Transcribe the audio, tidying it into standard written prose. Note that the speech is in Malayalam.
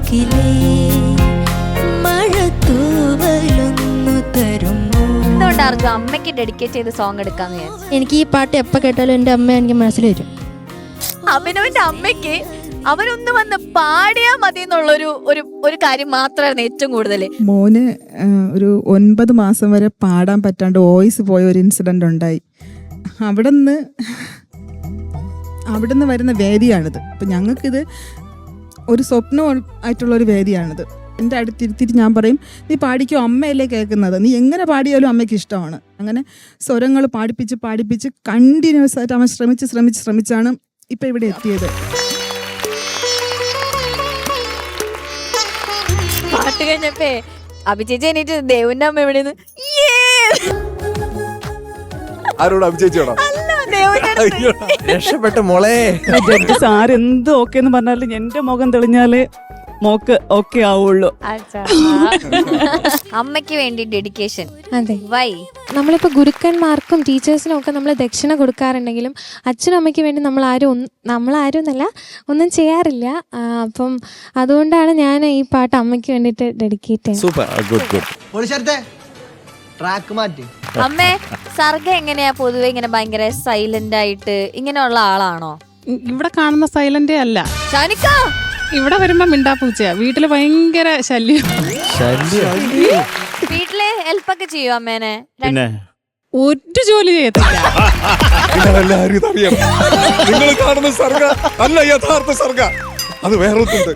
വാക്കിലേ മഴത്തൂവലൊന്നു തരുമോ? എന്തുകൊണ്ട് അർജു അമ്മയ്ക്ക് ഡെഡിക്കേറ്റ് ചെയ്ത് സോങ് എടുക്കാന്ന് വിചാരിച്ചു? എനിക്ക് ഈ പാട്ട് എപ്പോൾ കേട്ടാലും എൻ്റെ അമ്മ എനിക്ക് മനസ്സിൽ വരും. അവനവന്റെ അമ്മയ്ക്ക് അവനൊന്ന് വന്ന് പാടിയാ മതി എന്നുള്ളൊരു ഒരു കാര്യം മാത്രമായിരുന്നു ഏറ്റവും കൂടുതൽ. മോന് ഒരു 9 മാസം വരെ പാടാൻ പറ്റാണ്ട് വോയിസ് പോയ ഒരു ഇൻസിഡന്റ് ഉണ്ടായി. അവിടുന്ന് വരുന്ന വേദിയാണിത്. അപ്പം ഞങ്ങൾക്കിത് ഒരു സ്വപ്നം ആയിട്ടുള്ള ഒരു വേദിയാണിത്. എൻ്റെ അടുത്തിരുത്തിട്ട് ഞാൻ പറയും, നീ പാടിക്കോ, അമ്മയല്ലേ കേൾക്കുന്നത്, നീ എങ്ങനെ പാടിയാലും അമ്മയ്ക്ക് ഇഷ്ടമാണ്. അങ്ങനെ സ്വരങ്ങൾ പാടിപ്പിച്ച് കണ്ടിന്യൂസ് ആയിട്ട് അവൻ ശ്രമിച്ചാണ് ഇപ്പം ഇവിടെ എത്തിയത്. പാട്ട് കഴിഞ്ഞപ്പേ അഭിചേച്ചി എണീറ്റ് ദേവന്റെ അമ്മ എവിടെയെന്ന് ആരോട് അഭിചേച്ചിയോടോ? രക്ഷപ്പെട്ട മോളെ. ജഡ്ജസ് ആരെന്ത് ഓക്കെ എന്ന് പറഞ്ഞാലും എന്റെ മുഖം തെളിഞ്ഞാലേ മോക്ക് ഓക്കെ ആവുള്ളൂ. അമ്മയ്ക്ക് വേണ്ടി ഡെഡിക്കേഷൻ. അതെ, വൈ? നമ്മളിപ്പോൾ ഗുരുക്കന്മാർക്കും ടീച്ചേഴ്സിനും ഒക്കെ നമ്മൾ ദക്ഷിണ കൊടുക്കാറുണ്ടെങ്കിലും അച്ഛനും അമ്മയ്ക്ക് വേണ്ടി നമ്മളാരും എന്നല്ല ഒന്നും ചെയ്യാറില്ല. അപ്പം അതുകൊണ്ടാണ് ഞാൻ ഈ പാട്ട് അമ്മയ്ക്ക് വേണ്ടിയിട്ട് ഡെഡിക്കേറ്റ് ചെയ്യുന്നത്. Super, good good. ട്രാക്ക് മാറ്റി. അമ്മേ, സർഗ എങ്ങനെയാ പൊതുവെ ഇങ്ങനെ ഭയങ്കര സൈലന്റ് ആയിട്ട് ഇങ്ങനെയുള്ള ആളാണോ? ഇവിടെ കാണുന്ന സൈലന്റേ അല്ല, ഷാനിക്ക ഇവിടെ വരുമ്പോ മിണ്ടാപ്പൂച്ചയാ. വീട്ടില് ഭയങ്കര ശല്യം. വീട്ടിലെ ഹെൽപ്പൊക്കെ ചെയ്യോ അമ്മേനെ? പിന്നെ ഒരു ജോലി ചെയ്യത്തില്ല. എല്ലാവരും ഇതറിയാം. നിങ്ങൾ കാണുന്ന സർഗ അല്ല യഥാർത്ഥ സർഗ, അത് വേറൊന്നുണ്ട്.